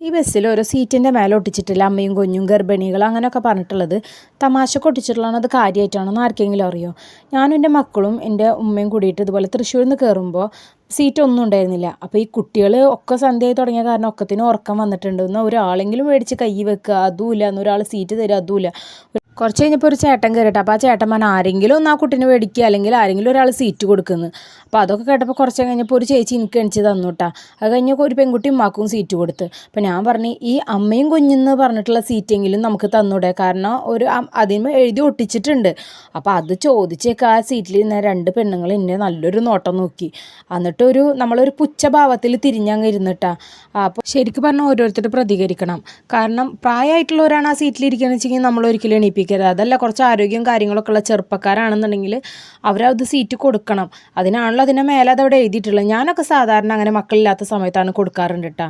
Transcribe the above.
ഈ ബസ്സിൽ ഓരോ സീറ്റിൻ്റെ മേലെ ഒട്ടിച്ചിട്ടില്ല അമ്മയും കുഞ്ഞും ഗർഭിണികൾ അങ്ങനെയൊക്കെ പറഞ്ഞിട്ടുള്ളത് തമാശക്ക് ഒട്ടിച്ചിട്ടുള്ളതാണ്. അത് കാര്യമായിട്ടാണെന്ന് ആർക്കെങ്കിലും അറിയോ? ഞാനും എൻ്റെ മക്കളും എൻ്റെ ഉമ്മയും കൂടിയിട്ട് ഇതുപോലെ തൃശ്ശൂരിൽ നിന്ന് കയറുമ്പോൾ സീറ്റ് ഒന്നും ഉണ്ടായിരുന്നില്ല. അപ്പോൾ ഈ കുട്ടികൾ ഒക്കെ സന്ധ്യയായി തുടങ്ങിയ കാരണം ഒക്കത്തിന് ഉറക്കം വന്നിട്ടുണ്ട്. എന്നാൽ ഒരാളെങ്കിലും മേടിച്ച് കൈ വെക്കുക അതുമില്ല, എന്നൊരാൾ സീറ്റ് തരിക അതുമില്ല. കുറച്ച് കഴിഞ്ഞപ്പോൾ ഒരു ചേട്ടൻ കയറിയിട്ട് അപ്പോൾ ആ ചേട്ടൻ പറഞ്ഞാൽ ആരെങ്കിലും ഒന്ന് ആ കുട്ടീനെ മേടിക്കുക, അല്ലെങ്കിൽ ആരെങ്കിലും ഒരാൾ സീറ്റ് കൊടുക്കുന്നു. അപ്പോൾ അതൊക്കെ കേട്ടപ്പോൾ കുറച്ച് കഴിഞ്ഞപ്പോൾ ഒരു ചേച്ചി എനിക്ക് എണിച്ച് തന്നു കേട്ടാ. അത് കഴിഞ്ഞ് ഒരു പെൺകുട്ടി ഉമ്മാക്കും സീറ്റ് കൊടുത്ത്. അപ്പോൾ ഞാൻ പറഞ്ഞു ഈ അമ്മയും കുഞ്ഞെന്ന് പറഞ്ഞിട്ടുള്ള സീറ്റെങ്കിലും നമുക്ക് തന്നൂടെ, കാരണം അതിന് എഴുതി ഒട്ടിച്ചിട്ടുണ്ട്. അപ്പോൾ അത് ചോദിച്ചേക്ക് ആ സീറ്റിൽ ഇരുന്ന രണ്ട് പെണ്ണുങ്ങൾ എന്നെ നല്ലൊരു നോട്ടം നോക്കി. എന്നിട്ട് നമ്മളൊരു പുച്ഛഭാവത്തിൽ തിരിഞ്ഞങ്ങ് ഇരുന്നിട്ടാ. അപ്പോൾ ശരിക്കും പറഞ്ഞാൽ ഓരോരുത്തർ പ്രതികരിക്കണം. കാരണം പ്രായമായിട്ടുള്ളവരാണ് ആ സീറ്റിലിരിക്കുകയെന്ന് വെച്ചെങ്കിൽ നമ്മൾ ഒരിക്കലും എണീപ്പിക്കരുത്. അതല്ല കുറച്ച് ആരോഗ്യം കാര്യങ്ങളൊക്കെ ഉള്ള ചെറുപ്പക്കാരാണെന്നുണ്ടെങ്കിൽ അവരത് സീറ്റ് കൊടുക്കണം. അതിനാണല്ലോ അതിൻ്റെ മേലെ അതവിടെ എഴുതിയിട്ടുള്ളത്. ഞാനൊക്കെ സാധാരണ അങ്ങനെ മക്കളില്ലാത്ത സമയത്താണ് കൊടുക്കാറുണ്ട് കേട്ടോ.